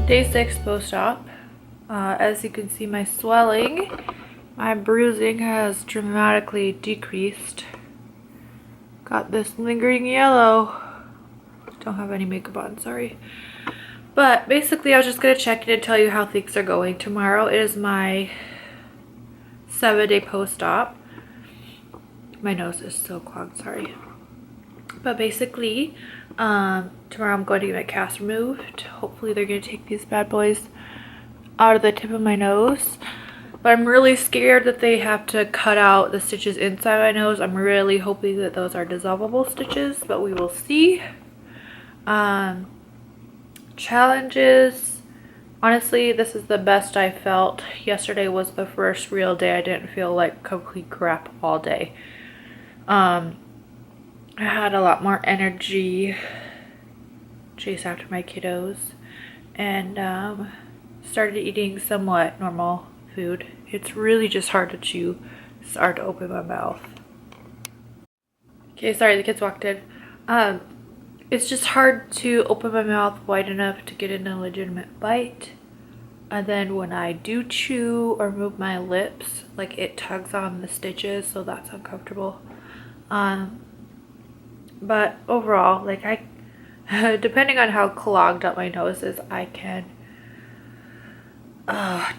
Day 6 post-op. As you can see, my swelling, my bruising has dramatically decreased. Got this lingering yellow. Don't have any makeup on, sorry. But basically, I was just gonna check in and tell you how things are going. Tomorrow is my 7-day post-op. My nose is so clogged, sorry. But basically, tomorrow I'm going to get my cast removed. Hopefully they're going to take these bad boys out of the tip of my nose. But I'm really scared that they have to cut out the stitches inside my nose. I'm really hoping that those are dissolvable stitches, but we will see. Challenges. Honestly, this is the best I felt. Yesterday was the first real day I didn't feel like complete crap all day. I had a lot more energy, chase after my kiddos, and started eating somewhat normal food. It's really just hard to chew. It's hard to open my mouth. Okay, sorry, the kids walked in. It's just hard to open my mouth wide enough to get in a legitimate bite. And then when I do chew or move my lips, like it tugs on the stitches, so that's uncomfortable. But overall, like depending on how clogged up my nose is, I can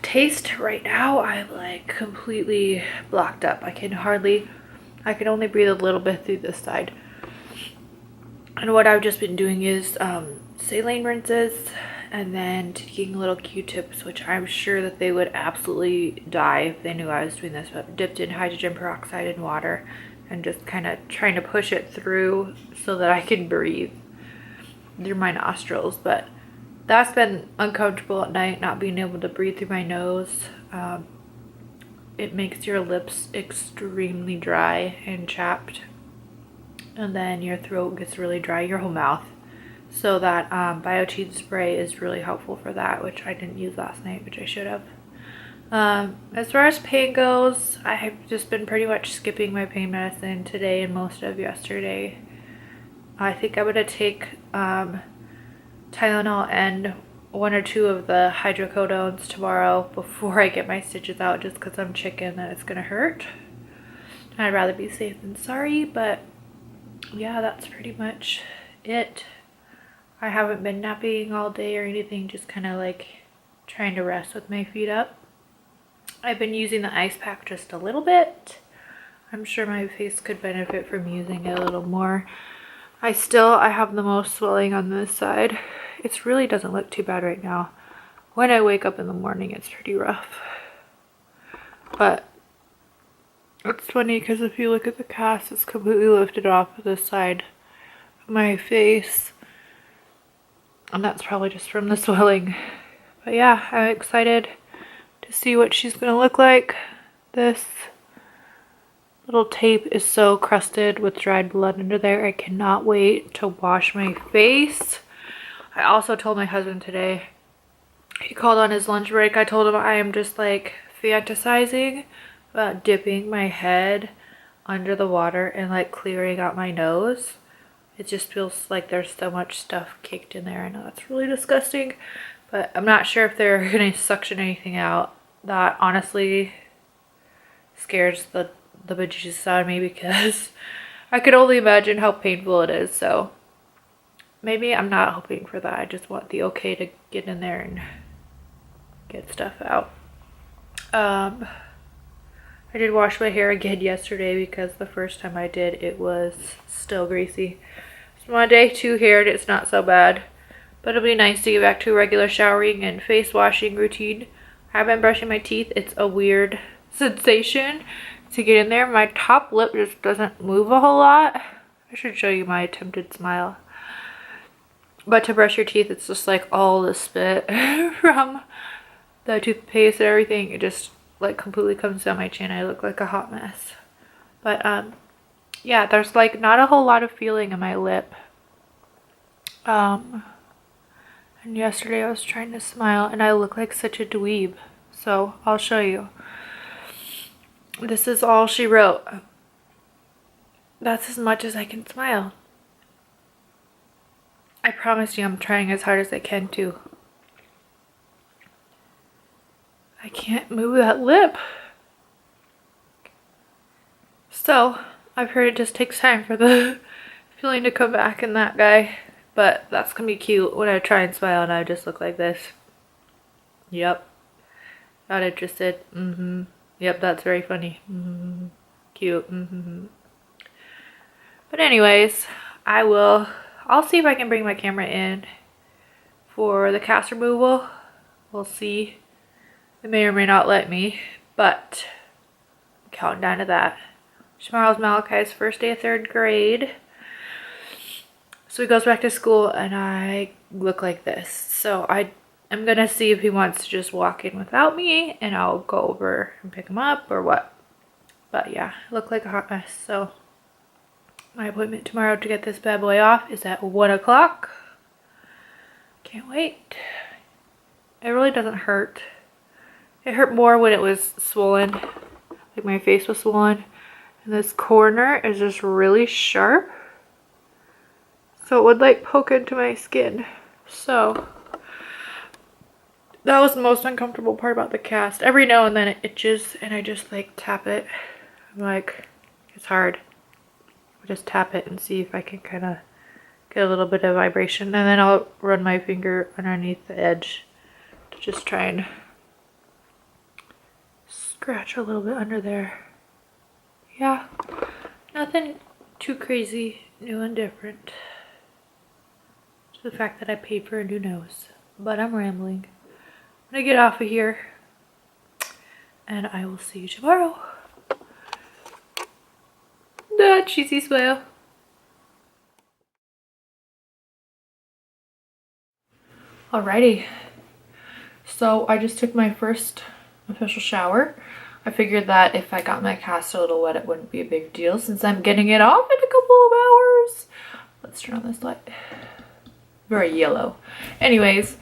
taste. Right now I'm like completely blocked up. I can only breathe a little bit through this side. And what I've just been doing is saline rinses and then taking little Q-tips, which I'm sure that they would absolutely die if they knew I was doing this, but dipped in hydrogen peroxide in water and just kind of trying to push it through so that I can breathe through my nostrils. But that's been uncomfortable at night, not being able to breathe through my nose. It makes your lips extremely dry and chapped, and then your throat gets really dry, your whole mouth. So that biotin spray is really helpful for that, which I didn't use last night, which I should have. As far as pain goes, I have just been pretty much skipping my pain medicine today and most of yesterday. I think I'm gonna take Tylenol and 1 or 2 of the hydrocodones tomorrow before I get my stitches out, just because I'm chicken that it's gonna hurt. I'd rather be safe than sorry, but yeah, that's pretty much it. I haven't been napping all day or anything, just kind of like trying to rest with my feet up. I've been using the ice pack just a little bit. I'm sure my face could benefit from using it a little more. I have the most swelling on this side. It really doesn't look too bad right now. When I wake up in the morning, it's pretty rough. But it's funny because if you look at the cast, it's completely lifted off of this side of my face. And that's probably just from the swelling. But yeah, I'm excited to see what she's gonna look like. This little tape is so crusted with dried blood under there. I cannot wait to wash my face. I also told my husband today, he called on his lunch break. I told him I am just like fantasizing about dipping my head under the water and like clearing out my nose. It just feels like there's so much stuff caked in there. I know that's really disgusting, but I'm not sure if they're gonna suction anything out. That honestly scares the bejesus out of me, because I could only imagine how painful it is. So maybe I'm not hoping for that. I just want the okay to get in there and get stuff out. I did wash my hair again yesterday because the first time I did, it was still greasy. It's my day 2 hair and it's not so bad, but it'll be nice to get back to a regular showering and face washing routine. I've been brushing my teeth. It's a weird sensation to get in there. My top lip just doesn't move a whole lot. I should show you my attempted smile. But to brush your teeth, it's just like all the spit from the toothpaste and everything. It just like completely comes down my chin. I look like a hot mess. But yeah, there's like not a whole lot of feeling in my lip. And yesterday I was trying to smile and I look like such a dweeb. So I'll show you. This is all she wrote. That's as much as I can smile. I promise you I'm trying as hard as I can to. I can't move that lip. So, I've heard it just takes time for the feeling to come back in that guy. But that's gonna be cute when I try and smile and I just look like this. Yep. Not interested. Yep, that's very funny. Cute. But anyways, I'll see if I can bring my camera in for the cast removal. We'll see. It may or may not let me, but I'm counting down to that. Tomorrow's Malachi's first day of 3rd grade. So he goes back to school and I look like this. So I'm gonna see if he wants to just walk in without me and I'll go over and pick him up or what. But yeah, I look like a hot mess. So my appointment tomorrow to get this bad boy off is at 1 o'clock. Can't wait. It really doesn't hurt. It hurt more when it was swollen, like my face was swollen. And this corner is just really sharp. So it would like poke into my skin. So that was the most uncomfortable part about the cast. Every now and then it itches and I just like tap it. I'm like, it's hard. I'll just tap it and see if I can kind of get a little bit of vibration. And then I'll run my finger underneath the edge to just try and scratch a little bit under there. Yeah, nothing too crazy, new and different. Just the fact that I paid for a new nose. But I'm rambling. I'm gonna get off of here and I will see you tomorrow. The cheesy smile. Alrighty. So I just took my first official shower. I figured that if I got my cast a little wet, it wouldn't be a big deal since I'm getting it off in a couple of hours. Let's turn on this light. Very yellow. Anyways,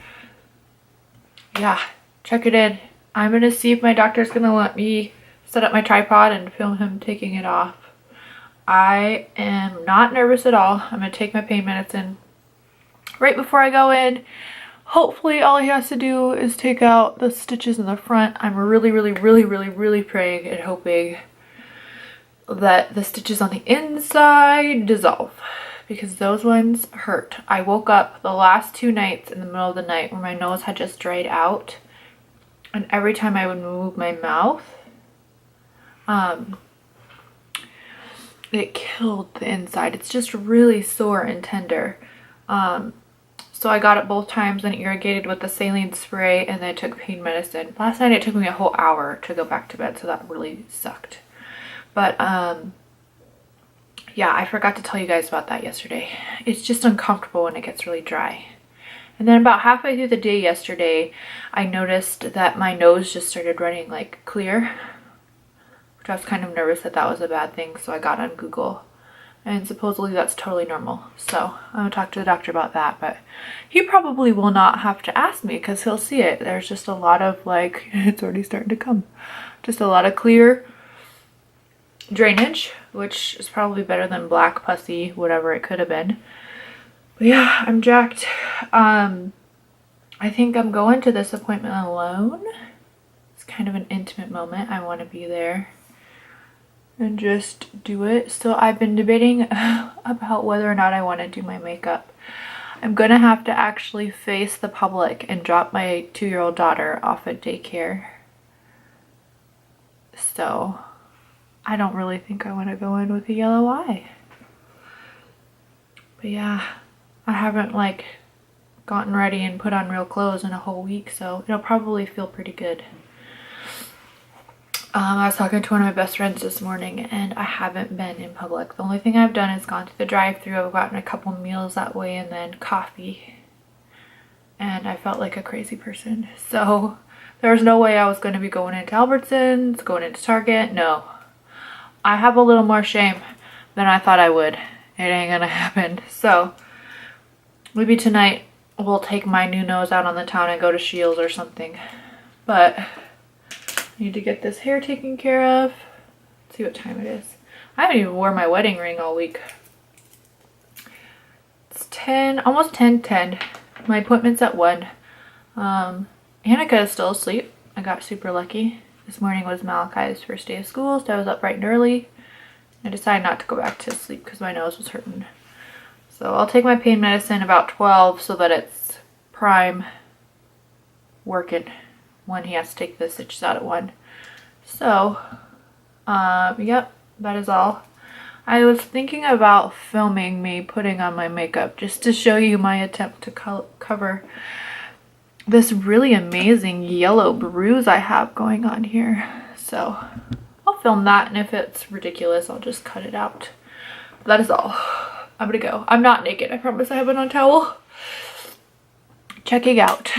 yeah, check it in. I'm gonna see if my doctor's gonna let me set up my tripod and film him taking it off. I am not nervous at all. I'm gonna take my pain medicine right before I go in. Hopefully all he has to do is take out the stitches in the front. I'm really praying and hoping that the stitches on the inside dissolve because those ones hurt. I woke up the last 2 nights in the middle of the night where my nose had just dried out, and every time I would move my mouth, it killed the inside. It's just really sore and tender. So I got it both times and irrigated with the saline spray, and then I took pain medicine. Last night it took me a whole hour to go back to bed, so that really sucked. But yeah, I forgot to tell you guys about that yesterday. It's just uncomfortable when it gets really dry. And then about halfway through the day yesterday, I noticed that my nose just started running like clear, which I was kind of nervous that that was a bad thing, so I got on Google. And supposedly that's totally normal. So I'm gonna talk to the doctor about that, but he probably will not have to ask me because he'll see it. There's just a lot of like, it's already starting to come. Just a lot of clear drainage, which is probably better than black pussy, whatever it could have been. But yeah, I'm jacked. I think I'm going to this appointment alone. It's kind of an intimate moment. I want to be there and just do it. So I've been debating about whether or not I want to do my makeup. I'm gonna have to actually face the public and drop my 2-year-old daughter off at daycare. So I don't really think I want to go in with a yellow eye. But yeah, I haven't like gotten ready and put on real clothes in a whole week, so it'll probably feel pretty good. I was talking to one of my best friends this morning and I haven't been in public. The only thing I've done is gone to the drive-thru. I've gotten a couple meals that way and then coffee. And I felt like a crazy person. So there was no way I was going to be going into Albertsons, going into Target. No. I have a little more shame than I thought I would. It ain't gonna happen. So maybe tonight we'll take my new nose out on the town and go to Shields or something. But I need to get this hair taken care of. Let's see what time it is. I haven't even worn my wedding ring all week. It's 10, almost 10:10. My appointment's at 1. Annika is still asleep. I got super lucky. This morning was Malachi's first day of school, so I was up bright and early. I decided not to go back to sleep because my nose was hurting. So I'll take my pain medicine about 12 so that it's prime working when he has to take the stitches out at 1. So, yep, that is all. I was thinking about filming me putting on my makeup just to show you my attempt to cover this really amazing yellow bruise I have going on here. So I'll film that, and if it's ridiculous, I'll just cut it out. That is all. I'm gonna go. I'm not naked, I promise. I have it on a towel. Checking out.